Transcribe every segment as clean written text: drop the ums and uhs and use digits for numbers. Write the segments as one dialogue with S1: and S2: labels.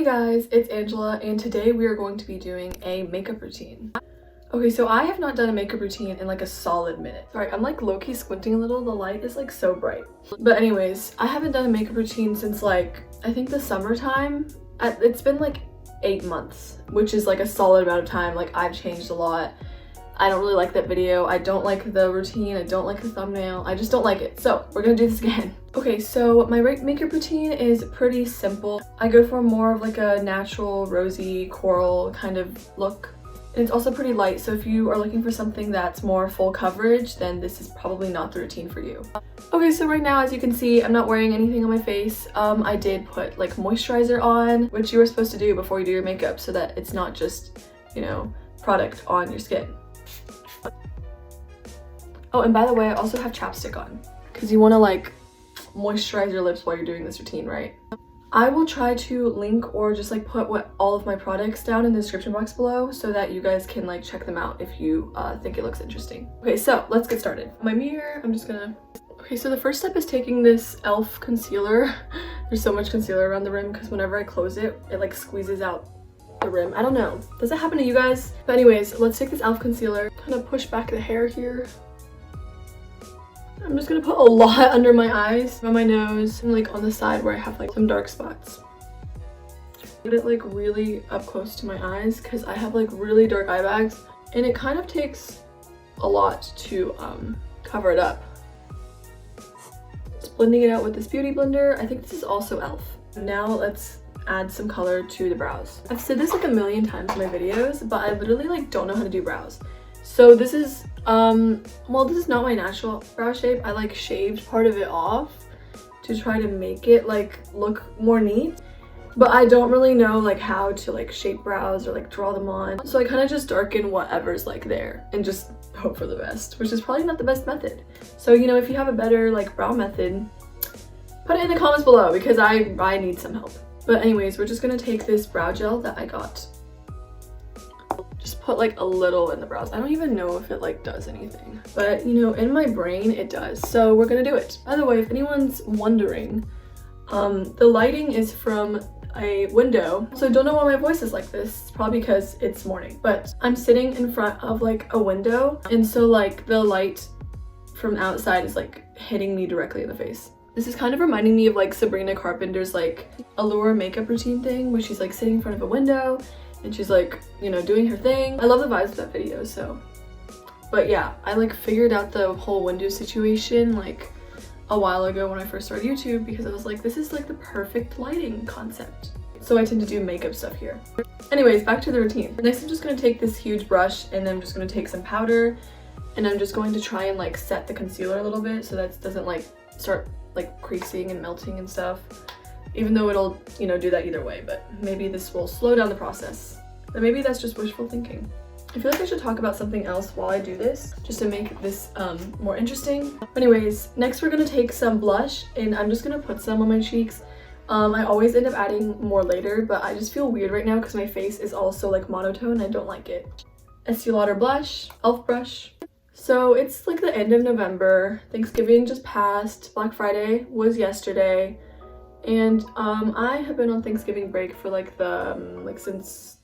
S1: Hey guys, it's Angela and today we are going to be doing a makeup routine. Okay, so I have not done a makeup routine in like a solid minute. Sorry, I'm like low-key squinting a little. The light is like so bright. But anyways, I haven't done a makeup routine since like, I think the summertime. It's been like 8 months, which is like a solid amount of time. Like I've changed a lot. I don't really like that video. I don't like the routine. I don't like the thumbnail. I just don't like it. So we're gonna do this again. Okay, so my makeup routine is pretty simple. I go for more of like a natural rosy coral kind of look. And it's also pretty light, so if you are looking for something that's more full coverage, then this is probably not the routine for you. Okay, so right now, as you can see, I'm not wearing anything on my face. I did put like moisturizer on, which you were supposed to do before you do your makeup so that it's not just, you know, product on your skin. Oh, and by the way, I also have chapstick on because you want to like moisturize your lips while you're doing this routine, right? I will try to link or just like put all of my products down in the description box below so that you guys can like check them out if you think it looks interesting. Okay, so let's get started. My mirror, I'm just gonna... Okay, so the first step is taking this e.l.f. concealer. There's so much concealer around the rim because whenever I close it, it like squeezes out the rim. I don't know. Does that happen to you guys? But anyways, let's take this e.l.f. concealer, kind of push back the hair here. I'm just gonna put a lot under my eyes, on my nose, and like on the side where I have like some dark spots. Get it like really up close to my eyes because I have like really dark eye bags and it kind of takes a lot to cover it up. Just blending it out with this beauty blender. I think this is also e.l.f. Now let's add some color to the brows. I've said this like a million times in my videos, but I literally like don't know how to do brows. So this is well, this is not my natural brow shape. I like shaved part of it off to try to make it like look more neat, but I don't really know like how to like shape brows or like draw them on, so I kind of just darken whatever's like there and just hope for the best, which is probably not the best method. So, you know, if you have a better like brow method, put it in the comments below because I need some help. But anyways, we're just gonna take this brow gel that I got. Just put like a little in the brows. I don't even know if it like does anything, but you know, in my brain it does. So we're gonna do it. By the way, if anyone's wondering, the lighting is from a window, so don't know why my voice is like this. It's probably because it's morning, but I'm sitting in front of like a window, and so like the light from outside is like hitting me directly in the face. This is kind of reminding me of like Sabrina Carpenter's like Allure makeup routine thing where she's like sitting in front of a window and she's like, you know, doing her thing. I love the vibes of that video, so. But yeah, I like figured out the whole window situation like a while ago when I first started YouTube because I was like, this is like the perfect lighting concept. So I tend to do makeup stuff here. Anyways, back to the routine. Next, I'm just gonna take this huge brush and I'm just gonna take some powder and I'm just going to try and like set the concealer a little bit so that it doesn't like start like creasing and melting and stuff. Even though it'll, you know, do that either way, but maybe this will slow down the process. But maybe that's just wishful thinking. I feel like I should talk about something else while I do this, just to make this more interesting. Anyways, next we're gonna take some blush, and I'm just gonna put some on my cheeks. I always end up adding more later, but I just feel weird right now because my face is also like monotone. I don't like it. Estee Lauder blush, e.l.f. brush. So it's like the end of November. Thanksgiving just passed. Black Friday was yesterday. And I have been on Thanksgiving break for like since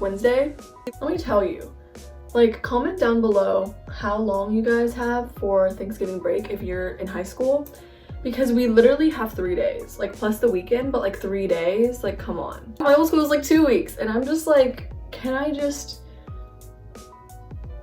S1: Wednesday. Let me tell you, like, comment down below how long you guys have for Thanksgiving break if you're in high school, because we literally have 3 days, like plus the weekend, but like 3 days, like come on. My old school is like 2 weeks and I'm just like,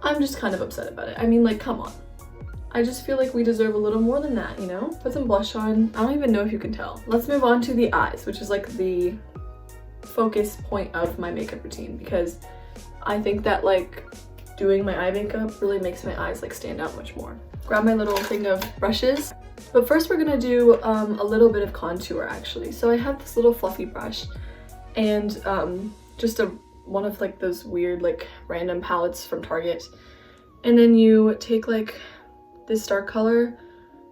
S1: I'm just kind of upset about it. I mean, like, come on. I just feel like we deserve a little more than that, you know? Put some blush on. I don't even know if you can tell. Let's move on to the eyes, which is like the focus point of my makeup routine because I think that like doing my eye makeup really makes my eyes like stand out much more. Grab my little thing of brushes. But first we're gonna do a little bit of contour actually. So I have this little fluffy brush and just one of like those weird like random palettes from Target. And then you take like this dark color.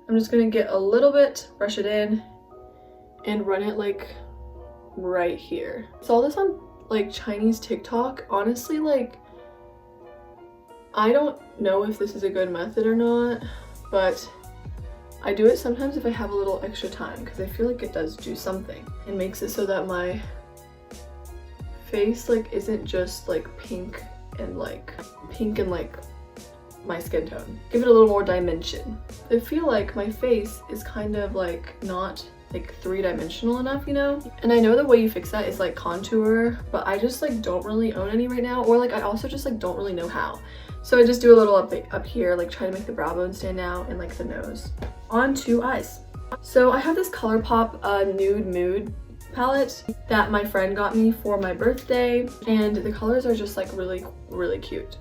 S1: I'm just gonna get a little bit, brush it in, and run it like right here. Saw this on like Chinese TikTok. Honestly, like, I don't know if this is a good method or not, but I do it sometimes if I have a little extra time because I feel like it does do something. It makes it so that my face like isn't just like pink and like my skin tone. Give it a little more dimension. I feel like my face is kind of like not like three-dimensional enough, you know? And I know the way you fix that is like contour, but I just like don't really own any right now, or like I also just like don't really know how. So I just do a little up here, like try to make the brow bone stand out and like the nose. On to eyes. So I have this Colourpop Nude Mood palette that my friend got me for my birthday, and the colors are just like really cute.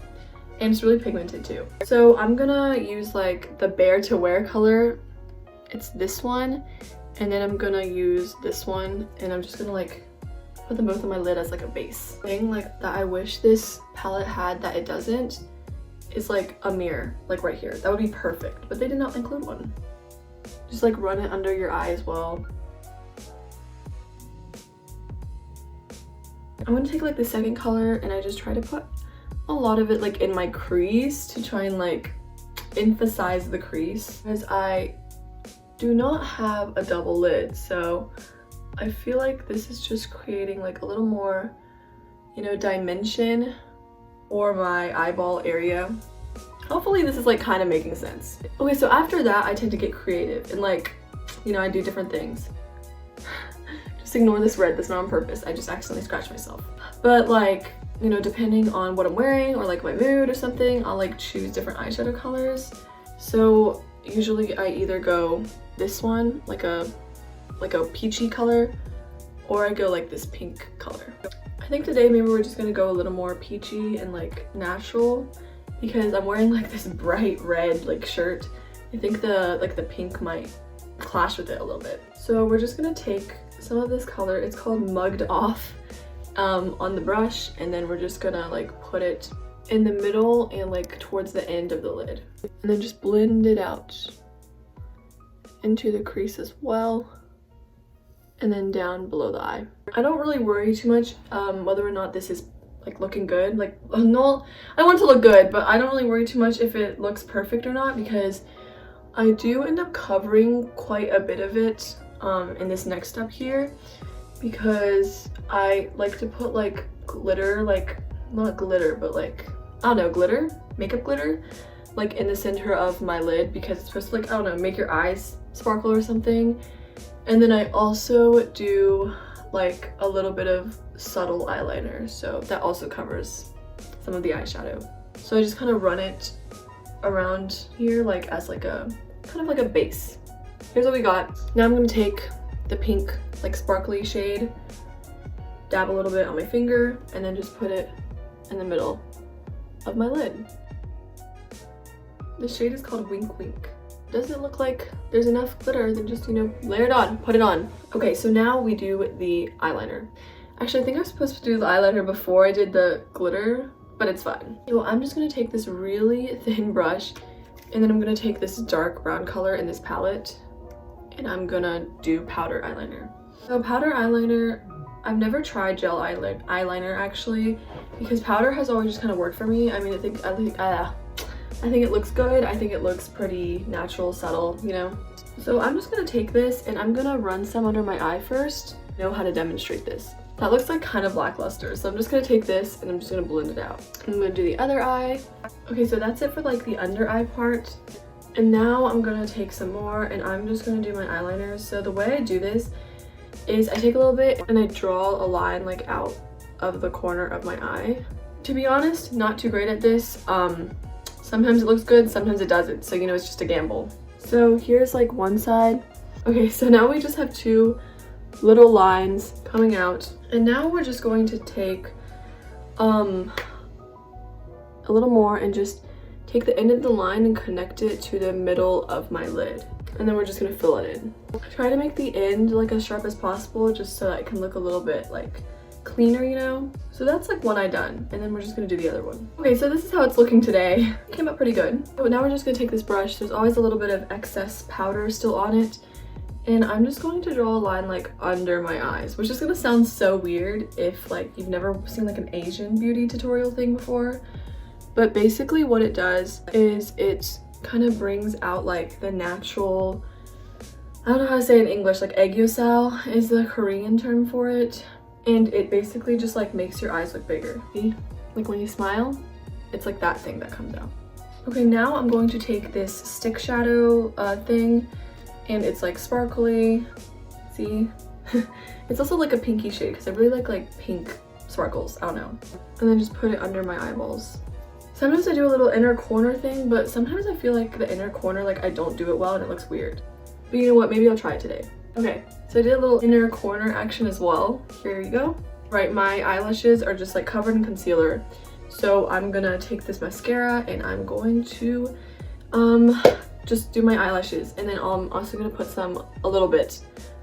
S1: And it's really pigmented too. So I'm gonna use like the Bare to Wear color. It's this one. And then I'm gonna use this one, and I'm just gonna like put them both on my lid as like a base. The thing like that I wish this palette had that it doesn't is like a mirror, like right here. That would be perfect, but they did not include one. Just like run it under your eye as well. I'm gonna take like the second color, and I just try to put a lot of it like in my crease to try and like emphasize the crease, because I do not have a double lid, so I feel like this is just creating like a little more, you know, dimension or my eyeball area. Hopefully this is like kind of making sense. Okay, so after that I tend to get creative and like, you know, I do different things. Just ignore this red, that's not on purpose. I just accidentally scratched myself. But like, you know, depending on what I'm wearing or like my mood or something, I'll like choose different eyeshadow colors. So usually I either go this one, like a peachy color, or I go like this pink color. I think today maybe we're just gonna go a little more peachy and like natural, because I'm wearing like this bright red like shirt. I think the pink might clash with it a little bit. So we're just gonna take some of this color, it's called Mugged Off, on the brush, and then we're just gonna like put it in the middle and like towards the end of the lid, and then just blend it out into the crease as well, and then down below the eye. I don't really worry too much whether or not this is like looking good. Like, no, I want it to look good, but I don't really worry too much if it looks perfect or not, because I do end up covering quite a bit of it in this next step here, because I like to put like glitter, like not glitter, but like, I don't know, glitter, makeup glitter, like in the center of my lid, because it's supposed to like, I don't know, make your eyes sparkle or something. And then I also do like a little bit of subtle eyeliner, so that also covers some of the eyeshadow. So I just kind of run it around here like as like a kind of like a base. Here's what we got. Now I'm going to take the pink like sparkly shade, dab a little bit on my finger, and then just put it in the middle of my lid. The shade is called Wink Wink. Doesn't look like there's enough glitter, then just, you know, layer it on, put it on. Okay, so now we do the eyeliner. Actually, I think I was supposed to do the eyeliner before I did the glitter, but it's fine. So I'm just gonna take this really thin brush, and then I'm gonna take this dark brown color in this palette, and I'm gonna do powder eyeliner. So powder eyeliner, I've never tried gel eyeliner actually, because powder has always just kind of worked for me. I mean, I think it looks good. I think it looks pretty natural, subtle, you know? So I'm just gonna take this and I'm gonna run some under my eye first. I know how to demonstrate this. That looks like kind of lackluster, so I'm just gonna take this and I'm just gonna blend it out. I'm gonna do the other eye. Okay, so that's it for like the under eye part. And now I'm gonna take some more and I'm just gonna do my eyeliner. So the way I do this is I take a little bit and I draw a line like out of the corner of my eye. To be honest, not too great at this. Sometimes it looks good, sometimes it doesn't. So, you know, it's just a gamble. So here's like one side. Okay, so now we just have two little lines coming out. And now we're just going to take a little more and just take the end of the line and connect it to the middle of my lid. And then we're just gonna fill it in. Try to make the end like as sharp as possible, just so that it can look a little bit like cleaner, you know? So that's like one eye done, and then we're just gonna do the other one. Okay, so this is how it's looking today. It came out pretty good. So now we're just gonna take this brush. There's always a little bit of excess powder still on it, and I'm just going to draw a line like under my eyes, which is gonna sound so weird if like you've never seen like an Asian beauty tutorial thing before. But basically what it does is it kind of brings out like the natural, I don't know how to say it in English, like aegyo is the Korean term for it. and it basically just like makes your eyes look bigger. See? Like when you smile, it's like that thing that comes out. Okay, now I'm going to take this stick shadow thing, and it's like sparkly. See? It's also like a pinky shade because I really like pink sparkles. I don't know. And then just put it under my eyeballs. Sometimes I do a little inner corner thing, but sometimes I feel like the inner corner, like I don't do it well and it looks weird. But you know what? Maybe I'll try it today. Okay, so I did a little inner corner action as well. Here you go. Right, my eyelashes are just like covered in concealer. So I'm gonna take this mascara and I'm going to just do my eyelashes, and then I'm also gonna put a little bit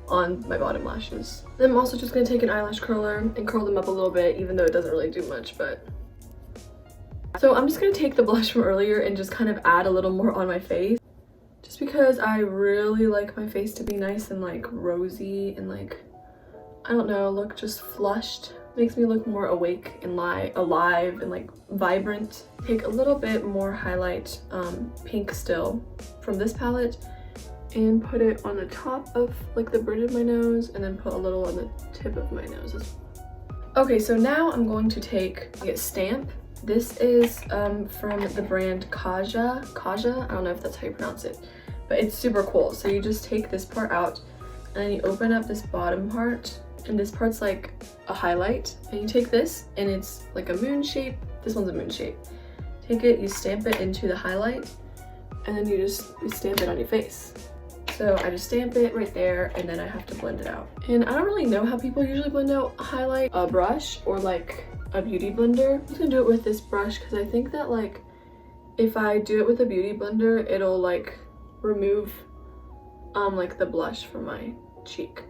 S1: on my bottom lashes. Then I'm also just gonna take an eyelash curler and curl them up a little bit, even though it doesn't really do much, but. So I'm just gonna take the blush from earlier and just kind of add a little more on my face. Just because I really like my face to be nice and like rosy and like, I don't know, look just flushed. Makes me look more awake and alive and like vibrant. Take a little bit more highlight, pink still, from this palette and put it on the top of like the bridge of my nose, and then put a little on the tip of my nose as well. Okay, so now I'm going to take a stamp. This is from the brand Kaja. I don't know if that's how you pronounce it, but it's super cool. So you just take this part out and then you open up this bottom part, and this part's like a highlight, and you take this and it's like a moon shape. This one's a moon shape. Take it, you stamp it into the highlight, and then you stamp it on your face. So I just stamp it right there, and then I have to blend it out. And I don't really know how people usually blend out a highlight, a brush or like a beauty blender. I'm just gonna do it with this brush because I think that like if I do it with a beauty blender, it'll like remove like the blush from my cheek.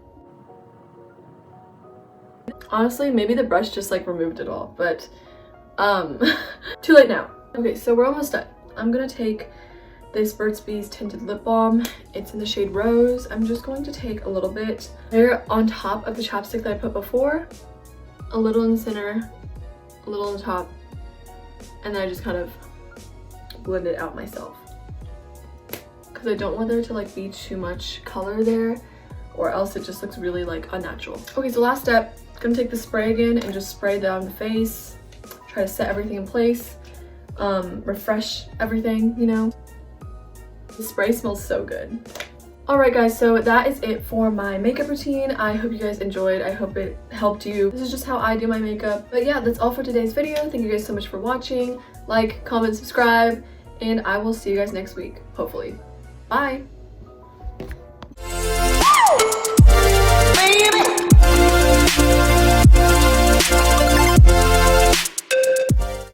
S1: Honestly, maybe the brush just like removed it all, but too late now. Okay, so we're almost done. I'm gonna take this Burt's Bees tinted lip balm. It's in the shade Rose. I'm just going to take a little bit there on top of the chapstick that I put before, a little in the center, a little on the top, and then I just kind of blend it out myself because I don't want there to like be too much color there, or else it just looks really like unnatural. Okay, so last step, gonna take the spray again and just spray down the face, try to set everything in place, refresh everything, you know. The spray smells so good. Alright guys, so that is it for my makeup routine. I hope you guys enjoyed. I hope it helped you. This is just how I do my makeup. But yeah, that's all for today's video. Thank you guys so much for watching. Like, comment, subscribe, and I will see you guys next week, hopefully. Bye!